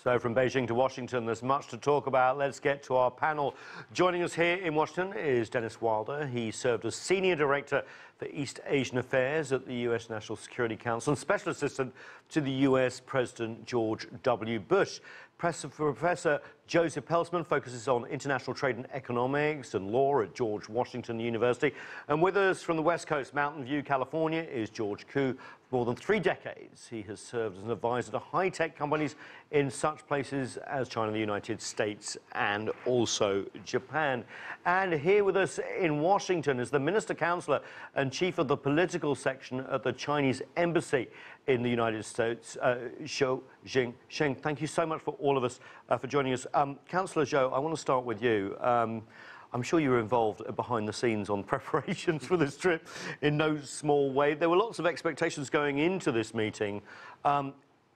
So from Beijing to Washington, there's much to talk about. Let's get to our panel. Joining us here in Washington is Dennis Wilder. He served as Senior Director for East Asian Affairs at the U.S. National Security Council and Special Assistant to the U.S. President George W. Bush. Professor Joseph Pelzman focuses on international trade and economics and law at George Washington University. And with us from the West Coast, Mountain View, California, is George Koo. For more than 3 decades, he has served as an advisor to high-tech companies in such places as China, the United States, and also Japan. And here with us in Washington is the Minister Counselor and Chief of the Political Section at the Chinese Embassy in the United States, Zhou. Jingxing, thank you so much for all of us for joining us. Councillor Zhou, I want to start with you. I'm sure you were involved behind the scenes on preparations for this trip in no small way. There were lots of expectations going into this meeting.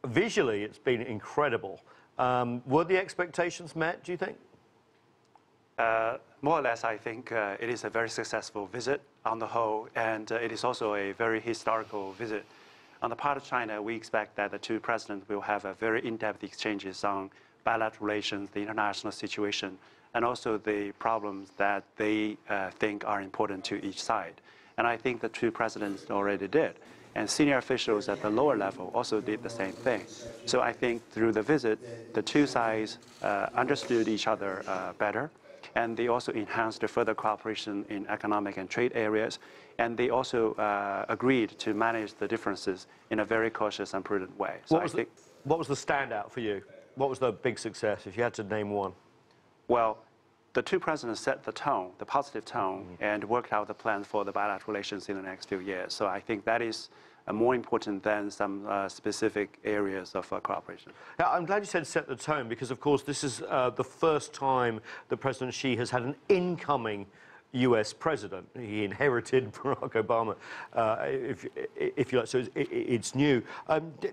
Visually, it's been incredible. Were the expectations met, do you think? More or less, I think it is a very successful visit on the whole, and it is also a very historical visit. On the part of China, we expect that the 2 presidents will have a very in-depth exchanges on bilateral relations, the international situation, and also the problems that they think are important to each side. And I think the 2 presidents already did. And senior officials at the lower level also did the same thing. So I think through the visit, the 2 sides understood each other better. And they also enhanced the further cooperation in economic and trade areas. And they also agreed to manage the differences in a very cautious and prudent way. So what was the standout for you? What was the big success, if you had to name one? Well, the 2 presidents set the tone, the positive tone, and worked out the plan for the bilateral relations in the next few years. So I think that is more important than some specific areas of cooperation. Now, I'm glad you said set the tone, because, of course, this is the first time that President Xi has had an incoming U.S. president. He inherited Barack Obama, if you like, so it's new.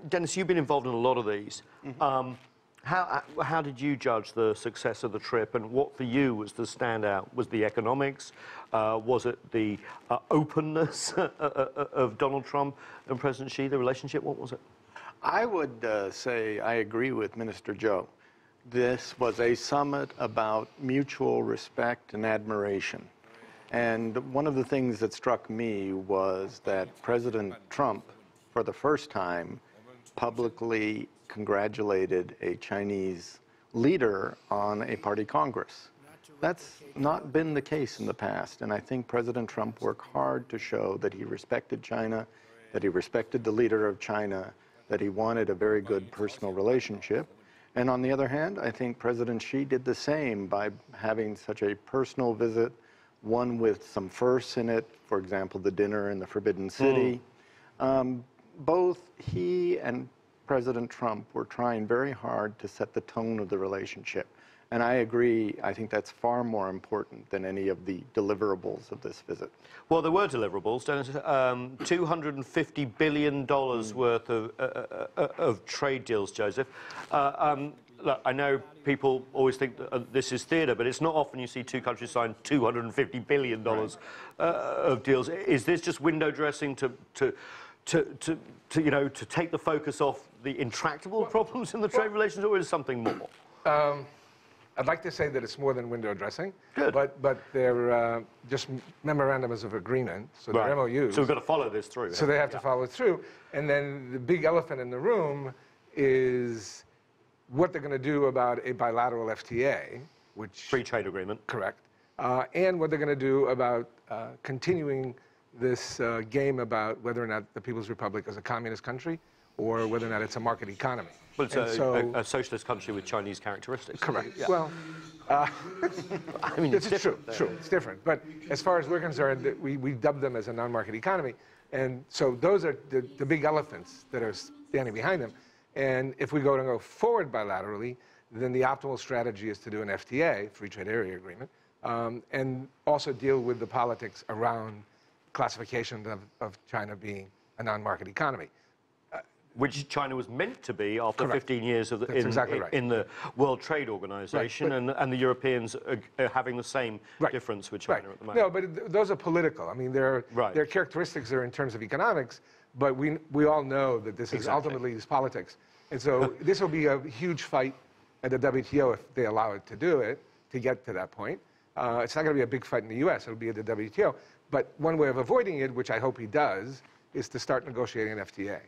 Dennis, you've been involved in a lot of these. How did you judge the success of the trip, and what for you was the standout? Was the economics? Was it the openness of Donald Trump and President Xi, the relationship? What was it? I would say I agree with Minister Zhou. This was a summit about mutual respect and admiration. And one of the things that struck me was that President Trump, for the first time, publicly congratulated a Chinese leader on a party congress. That's not been the case in the past, and I think President Trump worked hard to show that he respected China, that he respected the leader of China, that he wanted a very good personal relationship. And on the other hand, I think President Xi did the same by having such a personal visit, one with some firsts in it, for example, the dinner in the Forbidden City. Both he and President Trump were trying very hard to set the tone of the relationship. And I agree, I think that's far more important than any of the deliverables of this visit. Well, there were deliverables, Dennis. $250 billion worth of trade deals, Joseph. Look, I know people always think that this is theatre, but it's not often you see 2 countries sign $250 billion of deals. Is this just window dressing to take the focus off the intractable problems in the trade relations, or is it something more? I'd like to say that it's more than window dressing. Good. But they're just memorandums of agreement, so they're MOUs. So we've got to follow this through. So they have to follow it through. And then the big elephant in the room is what they're going to do about a bilateral FTA, which... Free trade agreement. Correct. And what they're going to do about continuing this game about whether or not the People's Republic is a communist country or whether or not it's a market economy. Well, it's a socialist country with Chinese characteristics. Correct. Yeah. Well, I mean, it's true, it's different. But as far as we're concerned, we dub them as a non-market economy. And so those are the big elephants that are standing behind them. And if we go forward bilaterally, then the optimal strategy is to do an FTA, Free Trade Area Agreement, and also deal with the politics around classification of China being a non-market economy. Which China was meant to be after 15 years of in the World Trade Organization, and the Europeans are having the same difference with China at the moment. No, but those are political. I mean, their characteristics are in terms of economics, but we all know that this is ultimately politics. And so this will be a huge fight at the WTO if they allow it to do it, to get to that point. It's not going to be a big fight in the US, it'll be at the WTO. But one way of avoiding it, which I hope he does, is to start negotiating an FTA.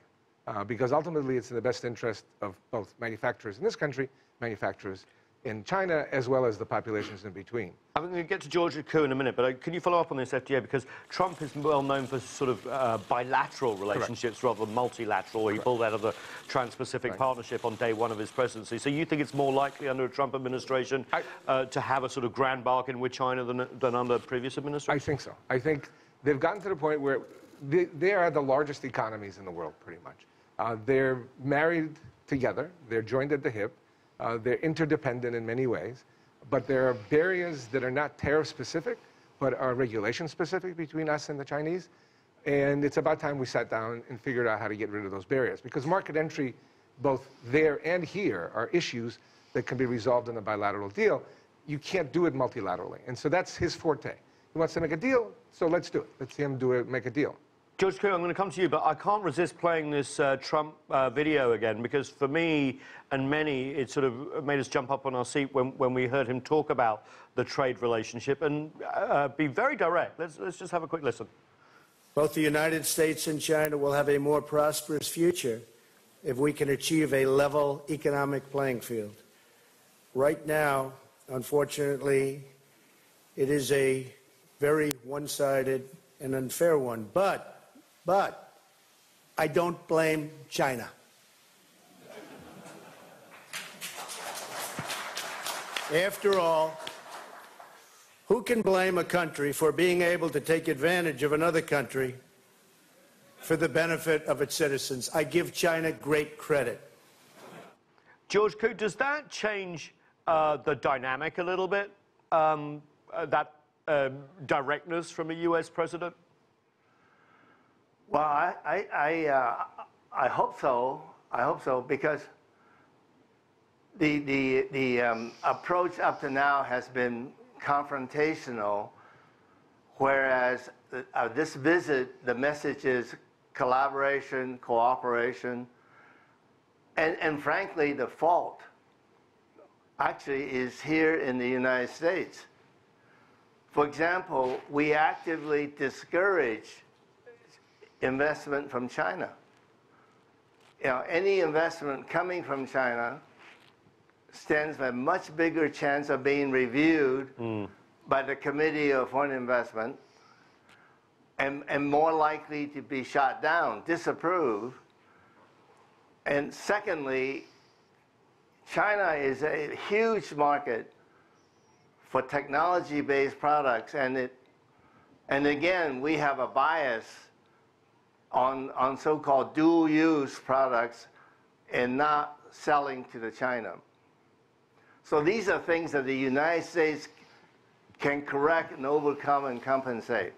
Because ultimately it's in the best interest of both manufacturers in this country, manufacturers in China, as well as the populations in between. I'm going to get to George Koo in a minute, but can you follow up on this FTA? Because Trump is well known for sort of bilateral relationships rather than multilateral. He pulled out of the Trans-Pacific Partnership on day one of his presidency. So you think it's more likely under a Trump administration to have a sort of grand bargain with China than under previous administrations? I think so. I think they've gotten to the point where they are the largest economies in the world, pretty much. They're married together. They're joined at the hip. They're interdependent in many ways, but there are barriers that are not tariff-specific, but are regulation-specific between us and the Chinese. And it's about time we sat down and figured out how to get rid of those barriers, because market entry, both there and here, are issues that can be resolved in a bilateral deal. You can't do it multilaterally, and so that's his forte. He wants to make a deal, so let's do it. Let's see him do it, make a deal. George Koo, I'm going to come to you, but I can't resist playing this Trump video again, because for me and many, it sort of made us jump up on our seat when we heard him talk about the trade relationship and be very direct. Let's just have a quick listen. Both the United States and China will have a more prosperous future if we can achieve a level economic playing field. Right now, unfortunately, it is a very one-sided and unfair one, but I don't blame China. After all, who can blame a country for being able to take advantage of another country for the benefit of its citizens? I give China great credit. George Koo, does that change the dynamic a little bit, that directness from a U.S. president? Well, I hope so. I hope so, because the approach up to now has been confrontational, whereas this visit, the message is collaboration, cooperation, and frankly, the fault actually is here in the United States. For example, we actively discourage investment from China. You know, any investment coming from China stands a much bigger chance of being reviewed by the Committee of Foreign Investment and more likely to be shot down, disapproved. And secondly, China is a huge market for technology-based products, and again, we have a bias on so-called dual-use products and not selling to the China. So these are things that the United States can correct and overcome and compensate.